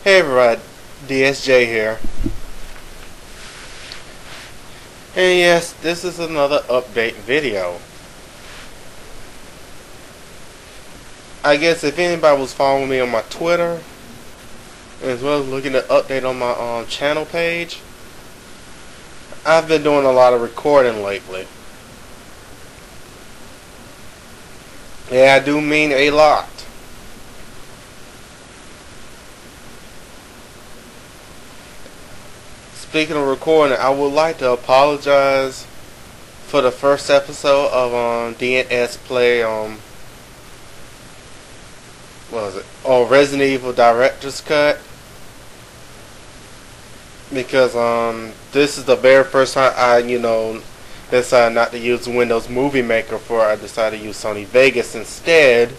Hey everybody, DSJ here. And yes, this is another update video. I guess if anybody was following me on my Twitter, as well as looking at update on my channel page, I've been doing a lot of recording lately. Yeah, I do mean a lot. Speaking of recording, I would like to apologize for the first episode of DNS Play what was it? Oh, Resident Evil Director's Cut. Because this is the very first time I decided not to use Windows Movie Maker I decided to use Sony Vegas instead.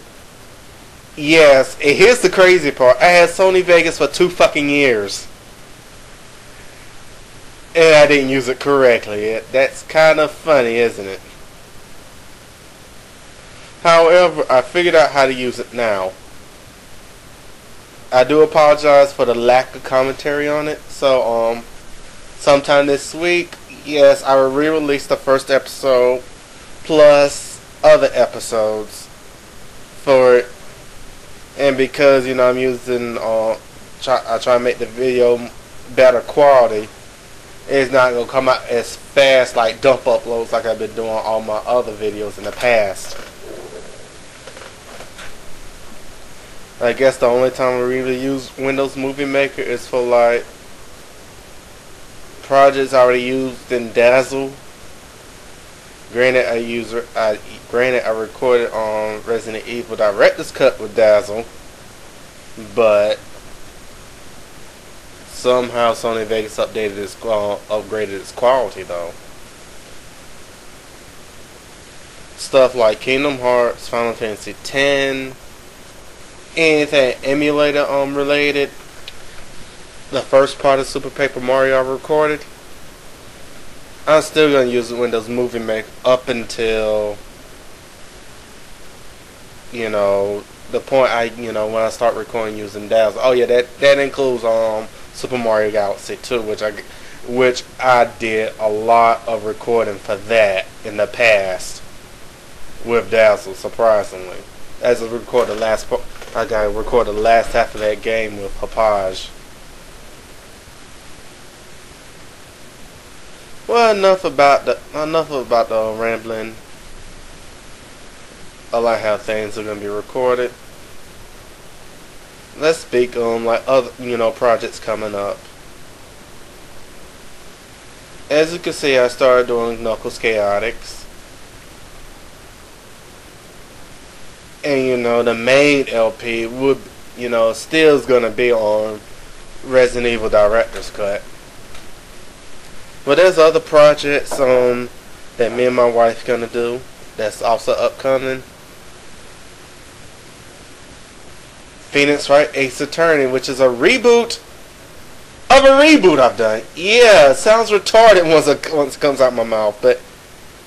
Yes, and here's the crazy part. I had Sony Vegas for 2 fucking years. And I didn't use it correctly. That's kind of funny, isn't it? However, I figured out how to use it now. I do apologize for the lack of commentary on it. So, sometime this week, yes, I will re-release the first episode plus other episodes for it. And because, I'm using, I try to make the video better quality, it's not going to come out as fast like dump uploads like I've been doing all my other videos in the past. I guess the only time I really use Windows Movie Maker is for like projects already used in Dazzle. Granted, I recorded on Resident Evil Director's Cut with Dazzle, but somehow Sony Vegas upgraded its quality though. Stuff like Kingdom Hearts, Final Fantasy X, anything emulator related. The first part of Super Paper Mario I recorded. I'm still gonna use Windows Movie Maker up until the point when I start recording using Dazzle. Oh yeah, that includes Super Mario Galaxy 2, which I did a lot of recording for that in the past with Dazzle, surprisingly. As I record the last part, I gotta record the last half of that game with Hopage. Well, enough about the rambling. I like how things are gonna be recorded. Let's speak on like other projects coming up. As you can see, I started doing Knuckles Chaotix. And the main LP would still is gonna be on Resident Evil Director's Cut. But there's other projects that me and my wife gonna do that's also upcoming. Phoenix Wright Ace Attorney, which is a reboot of a reboot I've done. Yeah, it sounds retarded once it comes out my mouth, but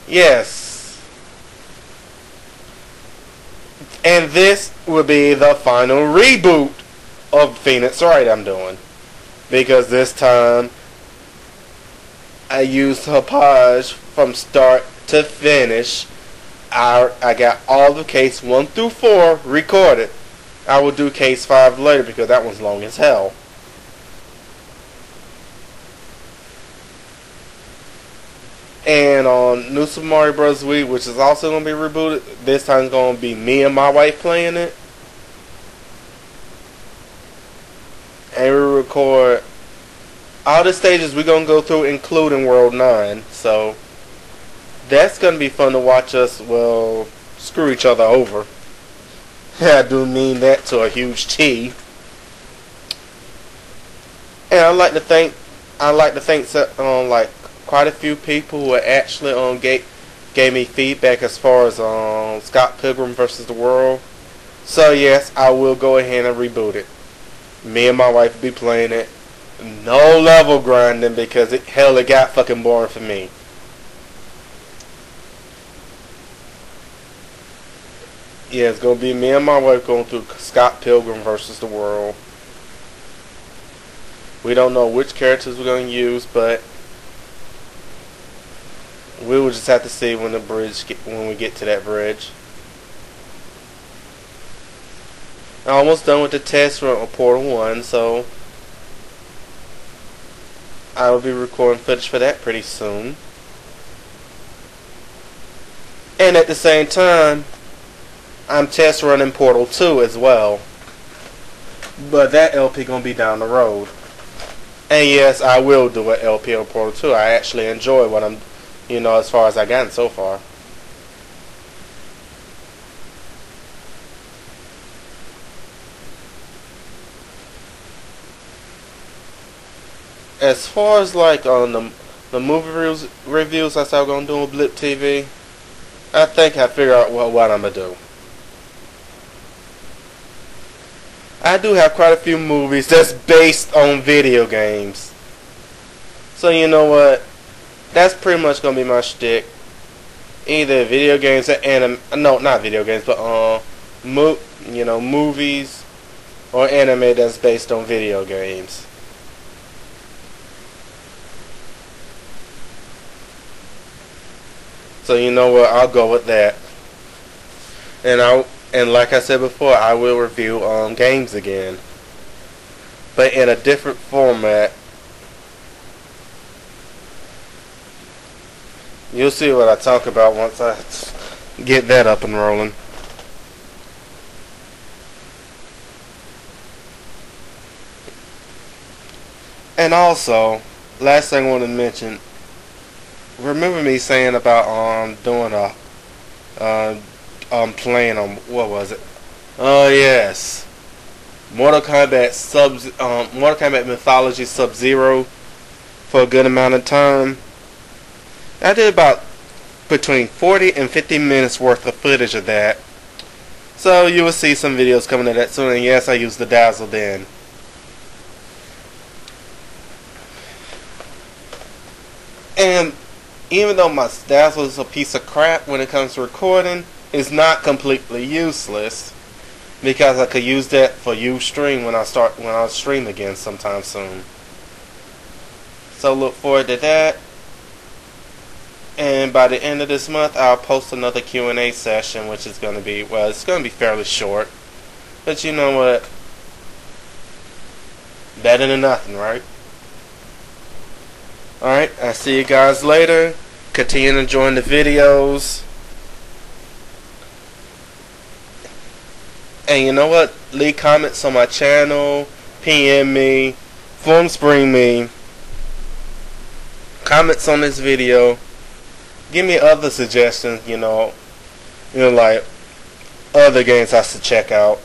yes. And this will be the final reboot of Phoenix Wright I'm doing. Because this time I used Hopage from start to finish. I got all the case 1 through 4 recorded. I will do case 5 later because that one's long as hell. And on New Super Mario Bros. Wii, which is also going to be rebooted, this time it's going to be me and my wife playing it. And we record all the stages we're going to go through, including World 9. So that's going to be fun to watch us, screw each other over. I do mean that to a huge T. And I like to thank quite a few people who actually gave me feedback as far as Scott Pilgrim vs the World. So yes, I will go ahead and reboot it. Me and my wife will be playing it. No level grinding because it got fucking boring for me. Yeah, it's gonna be me and my wife going through Scott Pilgrim vs the World. We don't know which characters we're going to use, but we will just have to see when when we get to that bridge. I'm almost done with the test run on Portal 1, so I will be recording footage for that pretty soon. And at the same time, I'm test running Portal 2 as well. But that LP gonna be down the road. And yes, I will do an LP on Portal 2. I actually enjoy what I'm, as far as I've gotten so far. As far as like on the movie reviews I started gonna do on Blip TV, I think I figured out what I'm gonna do. I do have quite a few movies that's based on video games. So you know what? That's pretty much gonna be my shtick. Either video games or anime. No, not video games, but movies or anime that's based on video games. So you know what? I'll go with that. And like I said before, I will review games again, but in a different format. You'll see what I talk about once I get that up and rolling. And also, last thing I want to mention. Remember me saying about doing playing on what was it? Oh yes, Mortal Kombat Mythology Sub-Zero for a good amount of time. I did about between 40 and 50 minutes worth of footage of that. So you will see some videos coming of that soon. And yes, I used the Dazzle then. And even though my Dazzle is a piece of crap when it comes to recording, it's not completely useless, because I could use that for Ustream when I stream again sometime soon. So look forward to that. And by the end of this month, I'll post another Q&A session, which is going to be, well, it's going to be fairly short, but you know what? Better than nothing, right? Alright, I'll see you guys later. Continue enjoying the videos. And you know what? Leave comments on my channel. PM me. Form spring me. Comments on this video. Give me other suggestions, like other games I should check out.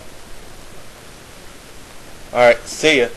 Alright, see ya.